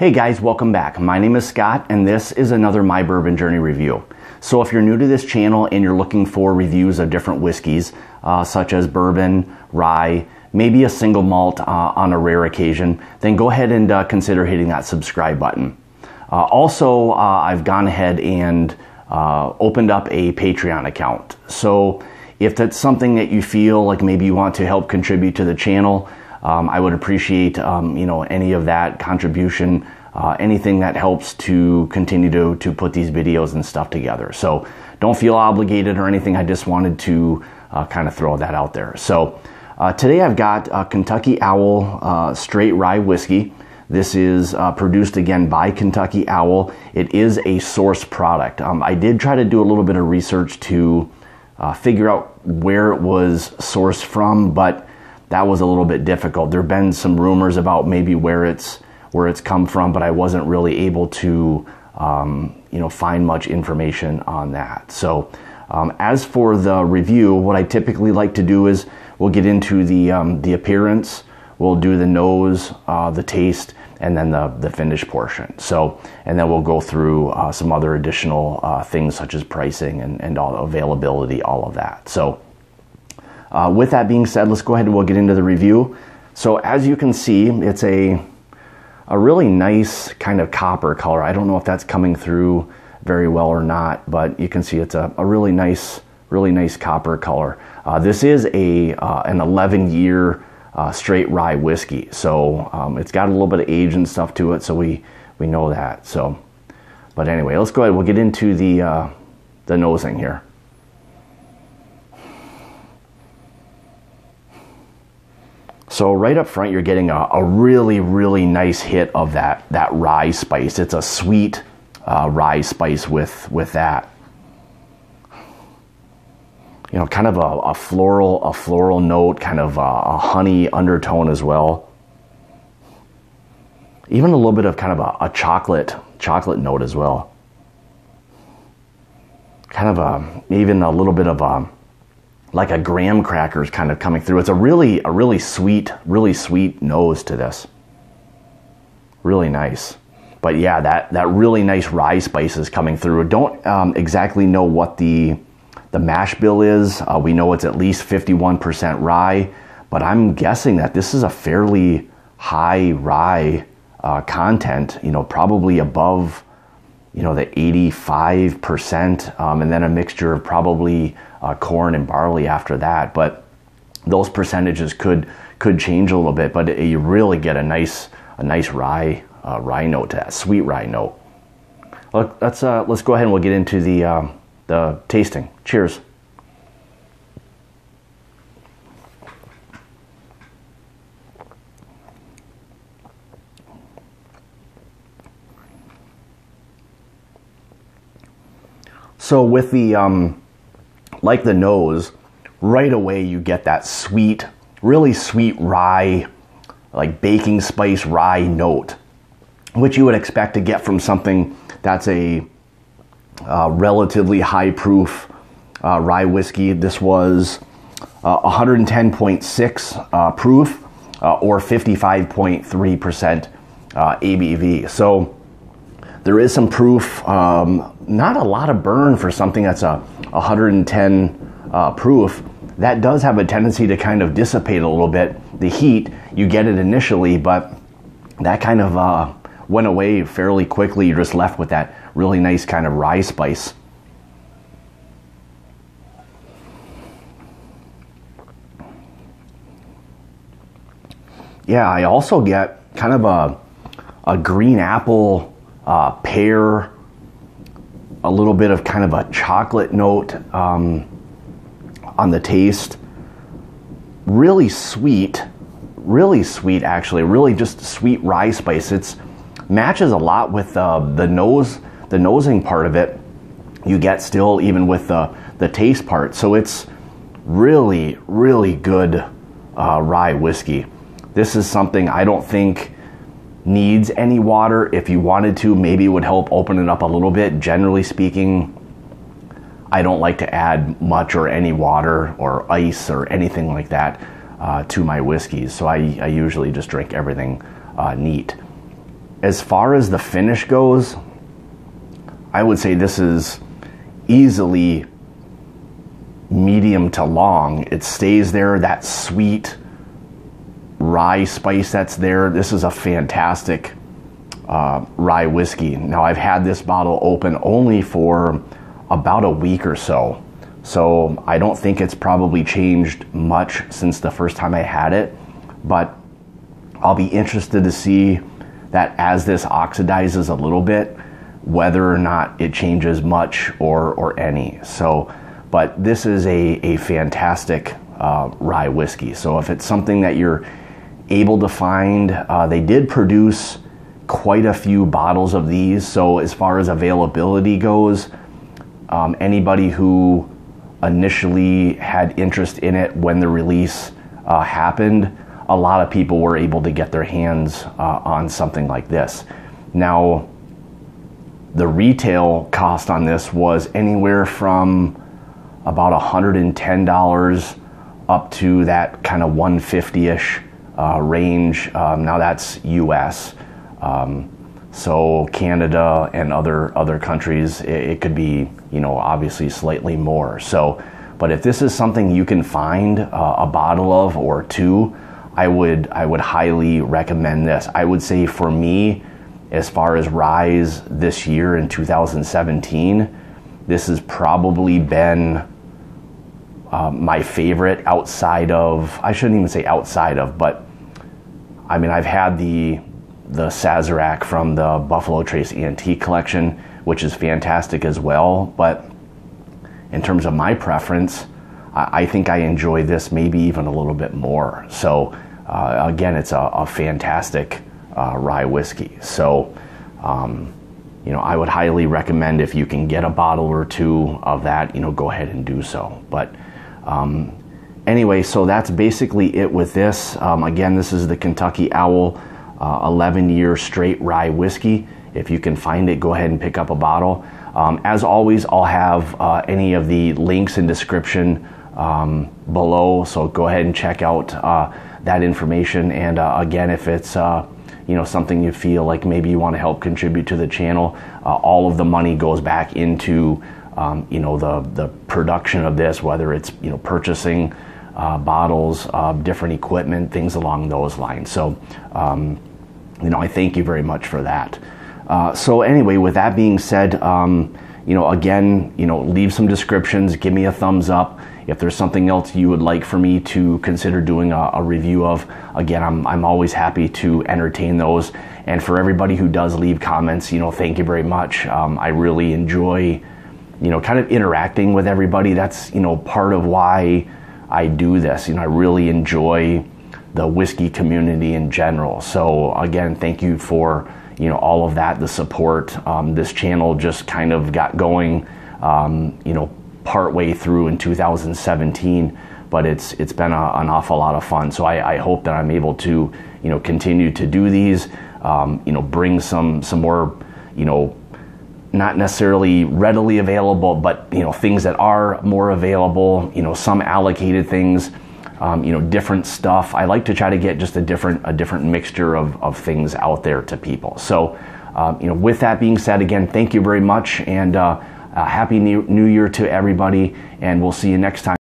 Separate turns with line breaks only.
Hey guys, welcome back. My name is Scott and this is another My Bourbon Journey review. So if you're new to this channel and you're looking for reviews of different whiskeys, such as bourbon, rye, maybe a single malt on a rare occasion, then go ahead and consider hitting that subscribe button. Also, I've gone ahead and opened up a Patreon account. So if that's something that you feel like maybe you want to help contribute to the channel, I would appreciate any of that contribution, anything that helps to continue to put these videos and stuff together. So don't feel obligated or anything. I just wanted to kind of throw that out there. So today I've got Kentucky Owl Straight Rye Whiskey. This is produced again by Kentucky Owl. It is a source product. I did try to do a little bit of research to figure out where it was sourced from, but that was a little bit difficult. There have been some rumors about maybe where it's come from, but I wasn't really able to find much information on that. So as for the review, what I typically like to do is we'll get into the appearance, we'll do the nose, the taste, and then the finish portion. So, and then we'll go through some other additional things such as pricing and all availability, all of that. So with that being said, let's go ahead and we'll get into the review. So as you can see, it's a really nice kind of copper color. I don't know if that's coming through very well or not, but you can see it's a really nice copper color. This is an 11-year straight rye whiskey, so it's got a little bit of age and stuff to it, so we know that. So, but anyway, let's go ahead. We'll get into the nosing here. So right up front, you're getting a really nice hit of that rye spice. It's a sweet rye spice with that. You know, kind of a floral note, kind of a honey undertone as well. Even a little bit of kind of a chocolate note as well. Kind of even a little bit of like a graham crackers kind of coming through. It's a really sweet nose to this. Really nice. But yeah, that really nice rye spice is coming through. Don't exactly know what the mash bill is. We know it's at least 51% rye, but I'm guessing that this is a fairly high rye content, probably above, the 85%, and then a mixture of probably corn and barley after that. But those percentages could change a little bit, but you really get a nice rye note to that, sweet rye note. Look, let's go ahead and we'll get into the tasting. Cheers. So with the like the nose, right away you get that sweet, really sweet rye, like baking spice rye note, which you would expect to get from something that's a relatively high proof rye whiskey. This was 110.6 proof or 55.3% ABV. So there is some proof, not a lot of burn for something that's a 110 proof. That does have a tendency to kind of dissipate a little bit. The heat, you get it initially, but that kind of went away fairly quickly. You're just left with that really nice kind of rye spice. Yeah, I also get kind of a green apple, pear, a little bit of kind of a chocolate note on the taste. Really sweet actually, really just sweet rye spice. It's matches a lot with the nosing part of it. You get still even with the taste part. So it's really good rye whiskey. This is something I don't think needs any water. If you wanted to, maybe it would help open it up a little bit. Generally speaking, I don't like to add much or any water or ice or anything like that. to my whiskeys. So I usually just drink everything neat. as far as the finish goes, I would say this is easily medium to long. It stays there, that sweet rye spice that's there. This is a fantastic rye whiskey. Now, I've had this bottle open only for about a week or so, so I don't think it's probably changed much since the first time I had it, but I'll be interested to see that as this oxidizes a little bit, whether or not it changes much or any. So, but this is a fantastic rye whiskey. So if it's something that you're able to find, they did produce quite a few bottles of these. So as far as availability goes, anybody who initially had interest in it when the release happened, a lot of people were able to get their hands on something like this. Now, the retail cost on this was anywhere from about $110 up to that kind of 150-ish range. Now that's US. So Canada and other countries, it could be, you know, obviously slightly more. So, but if this is something you can find a bottle of or two, I would highly recommend this. I would say for me, as far as ryes this year in 2017, this has probably been my favorite outside of, I shouldn't even say outside of, but I mean, I've had the Sazerac from the Buffalo Trace Antique Collection, which is fantastic as well. But in terms of my preference, I think I enjoy this maybe even a little bit more. So again, it's a fantastic rye whiskey. So, you know, I would highly recommend if you can get a bottle or two of that, you know, go ahead and do so. But anyway, so that's basically it with this. Again, this is the Kentucky Owl 11-year straight rye whiskey. If you can find it, go ahead and pick up a bottle. As always, I'll have any of the links in description below, so go ahead and check out that information. And again, if it's you know, something you feel like maybe you want to help contribute to the channel, all of the money goes back into you know, the production of this, whether it's, you know, purchasing bottles, different equipment, things along those lines. So you know, I thank you very much for that. So anyway, with that being said, you know, again, you know, leave some descriptions, give me a thumbs up. If there's something else you would like for me to consider doing a review of, again, I'm always happy to entertain those. And for everybody who does leave comments, you know, thank you very much. I really enjoy, you know, kind of interacting with everybody. That's, you know, part of why I do this. You know, I really enjoy the whiskey community in general. So again, thank you for, you know, all of that, the support. This channel just kind of got going, you know, partway through in 2017, but it's been an awful lot of fun. So I hope that I'm able to, you know, continue to do these, you know, bring some more, you know, not necessarily readily available, but, you know, things that are more available, you know, some allocated things, you know, different stuff. I like to try to get just a different mixture of things out there to people. So, you know, with that being said, again, thank you very much, and happy New Year to everybody, and we'll see you next time.